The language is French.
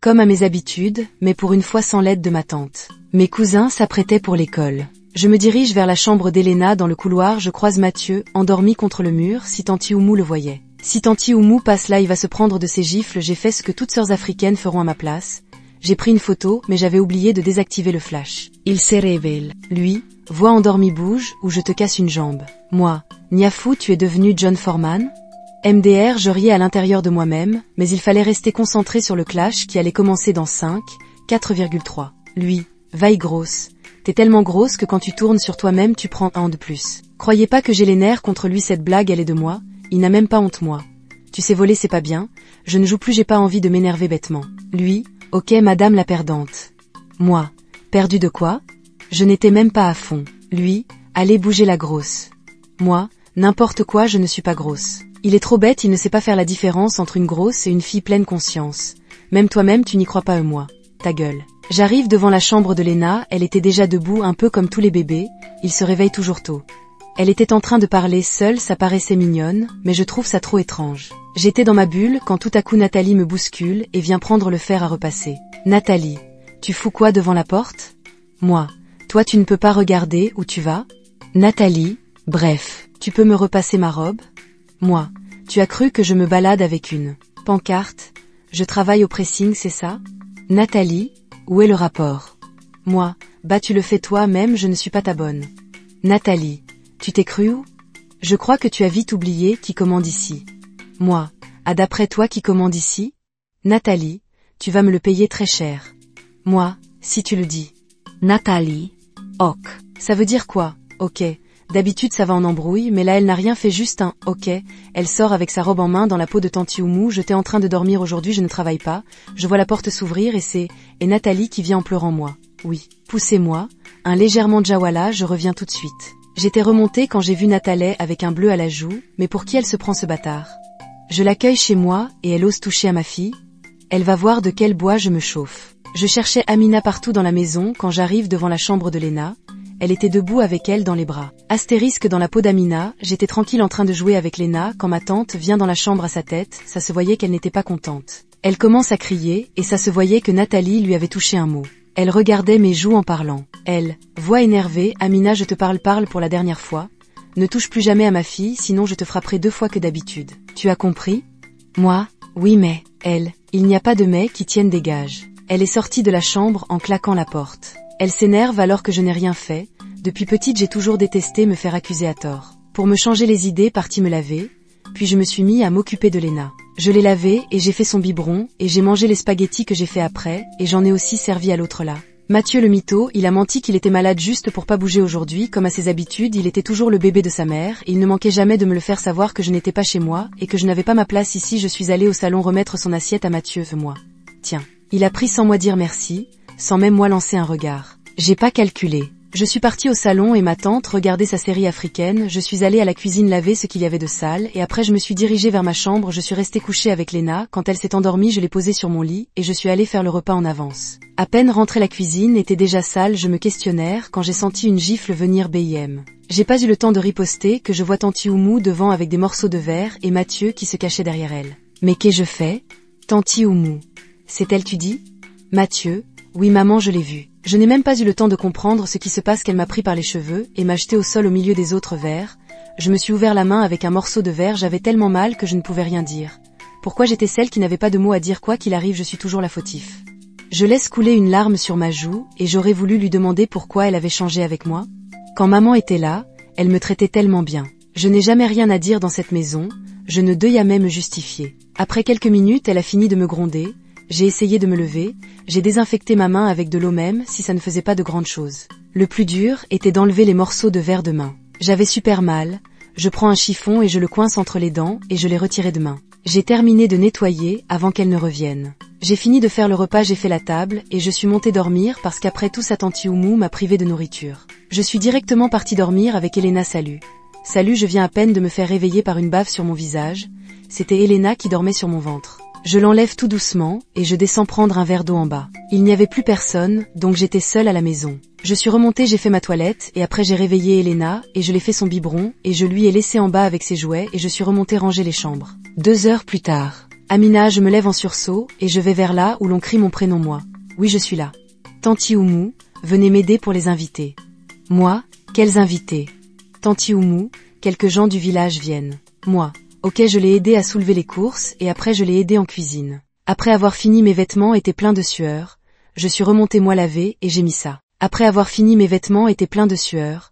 Comme à mes habitudes, mais pour une fois sans l'aide de ma tante. Mes cousins s'apprêtaient pour l'école. Je me dirige vers la chambre d'Elena dans le couloir, je croise Mathieu, endormi contre le mur, si Tanti Oumou le voyait. Si Tanti Oumou passe là, il va se prendre de ses gifles, j'ai fait ce que toutes sœurs africaines feront à ma place. J'ai pris une photo, mais j'avais oublié de désactiver le flash. Il se révèle. Lui, voix endormie bouge, ou je te casse une jambe. Moi, Niafou, tu es devenu John Foreman? MDR, je riais à l'intérieur de moi-même, mais il fallait rester concentré sur le clash qui allait commencer dans 5, 4,3. Lui, vaille grosse. T'es tellement grosse que quand tu tournes sur toi-même tu prends un de plus. Croyez pas que j'ai les nerfs contre lui, cette blague elle est de moi, il n'a même pas honte moi. Tu sais voler c'est pas bien, je ne joue plus, j'ai pas envie de m'énerver bêtement. Lui, ok madame la perdante. Moi, perdu de quoi? Je n'étais même pas à fond. Lui, allez bouger la grosse. Moi, n'importe quoi, je ne suis pas grosse. Il est trop bête, il ne sait pas faire la différence entre une grosse et une fille pleine conscience. Même toi-même tu n'y crois pas moi. Ta gueule. J'arrive devant la chambre de Léna, elle était déjà debout un peu comme tous les bébés, ils se réveillent toujours tôt. Elle était en train de parler seule, ça paraissait mignonne, mais je trouve ça trop étrange. J'étais dans ma bulle quand tout à coup Nathalie me bouscule et vient prendre le fer à repasser. Nathalie, tu fous quoi devant la porte? Moi, toi tu ne peux pas regarder où tu vas? Nathalie, bref, tu peux me repasser ma robe? Moi, tu as cru que je me balade avec une pancarte? Je travaille au pressing, c'est ça? Nathalie, où est le rapport? Moi, bah tu le fais toi-même, je ne suis pas ta bonne. Nathalie, tu t'es cru où? Je crois que tu as vite oublié qui commande ici. Moi, ah d'après toi qui commande ici? Nathalie, tu vas me le payer très cher. Moi, si tu le dis. Nathalie, ok. Ça veut dire quoi? Ok. D'habitude ça va en embrouille, mais là elle n'a rien fait, juste un « ok ». Elle sort avec sa robe en main dans la peau de Tanti Oumou. J'étais en train de dormir aujourd'hui, je ne travaille pas. Je vois la porte s'ouvrir et c'est Nathalie qui vient en pleurant. Moi. Oui. Poussez-moi. Un légèrement Djawala, je reviens tout de suite. J'étais remontée quand j'ai vu Nathalie avec un bleu à la joue, mais pour qui elle se prend ce bâtard? Je l'accueille chez moi et elle ose toucher à ma fille? Elle va voir de quel bois je me chauffe. Je cherchais Amina partout dans la maison quand j'arrive devant la chambre de Léna. Elle était debout avec elle dans les bras. Astérisque dans la peau d'Amina, j'étais tranquille en train de jouer avec Léna quand ma tante vient dans la chambre à sa tête, ça se voyait qu'elle n'était pas contente. Elle commence à crier, et ça se voyait que Nathalie lui avait touché un mot. Elle regardait mes joues en parlant. Elle, voix énervée, Amina je te parle pour la dernière fois. Ne touche plus jamais à ma fille, sinon je te frapperai 2 fois que d'habitude. Tu as compris? Moi, oui mais, elle, il n'y a pas de mais qui tienne des gages. Elle est sortie de la chambre en claquant la porte. Elle s'énerve alors que je n'ai rien fait. Depuis petite j'ai toujours détesté me faire accuser à tort. Pour me changer les idées, partie me laver, puis je me suis mis à m'occuper de Léna. Je l'ai lavée et j'ai fait son biberon, et j'ai mangé les spaghettis que j'ai fait après, et j'en ai aussi servi à l'autre là. Mathieu le mytho, il a menti qu'il était malade juste pour pas bouger aujourd'hui, comme à ses habitudes, il était toujours le bébé de sa mère, et il ne manquait jamais de me le faire savoir que je n'étais pas chez moi, et que je n'avais pas ma place ici. Je suis allée au salon remettre son assiette à Mathieu, moi. Tiens, il a pris sans moi dire merci, sans même moi lancer un regard. J'ai pas calculé. Je suis partie au salon et ma tante regardait sa série africaine, je suis allée à la cuisine laver ce qu'il y avait de sale, et après je me suis dirigée vers ma chambre, je suis restée couchée avec Léna, quand elle s'est endormie je l'ai posée sur mon lit, et je suis allée faire le repas en avance. À peine rentrée, la cuisine était déjà sale, je me questionnais quand j'ai senti une gifle venir BIM. J'ai pas eu le temps de riposter que je vois Tanti Oumou devant avec des morceaux de verre et Mathieu qui se cachait derrière elle. Mais qu'ai-je fait? Tanti Oumou. C'est elle tu dis? Mathieu, oui maman je l'ai vue. Je n'ai même pas eu le temps de comprendre ce qui se passe qu'elle m'a pris par les cheveux et m'a jeté au sol au milieu des autres verres. Je me suis ouvert la main avec un morceau de verre, j'avais tellement mal que je ne pouvais rien dire. Pourquoi j'étais celle qui n'avait pas de mots à dire? Quoi qu'il arrive je suis toujours la fautif. Je laisse couler une larme sur ma joue et j'aurais voulu lui demander pourquoi elle avait changé avec moi. Quand maman était là, elle me traitait tellement bien. Je n'ai jamais rien à dire dans cette maison, je ne devais jamais me justifier. Après quelques minutes elle a fini de me gronder. J'ai essayé de me lever, j'ai désinfecté ma main avec de l'eau même si ça ne faisait pas de grandes choses. Le plus dur était d'enlever les morceaux de verre de main. J'avais super mal, je prends un chiffon et je le coince entre les dents et je l'ai retiré de main. J'ai terminé de nettoyer avant qu'elle ne revienne. J'ai fini de faire le repas, j'ai fait la table et je suis montée dormir parce qu'après tout ça Tanti Oumou m'a privé de nourriture. Je suis directement partie dormir avec Elena. Salut, je viens à peine de me faire réveiller par une baffe sur mon visage. C'était Elena qui dormait sur mon ventre. Je l'enlève tout doucement, et je descends prendre un verre d'eau en bas. Il n'y avait plus personne, donc j'étais seule à la maison. Je suis remontée, j'ai fait ma toilette, et après j'ai réveillé Elena, et je l'ai fait son biberon, et je lui ai laissé en bas avec ses jouets, et je suis remontée ranger les chambres. 2 heures plus tard. Amina, je me lève en sursaut, et je vais vers là où l'on crie mon prénom moi. Oui, je suis là. Tanti Oumou, venez m'aider pour les invités. Moi, quels invités? Tanti Oumou, quelques gens du village viennent. Moi. Ok, je l'ai aidé à soulever les courses, et après je l'ai aidé en cuisine. Après avoir fini, mes vêtements étaient pleins de sueur. Je suis remonté moi laver, et j'ai mis ça. Après avoir fini, mes vêtements étaient pleins de sueur.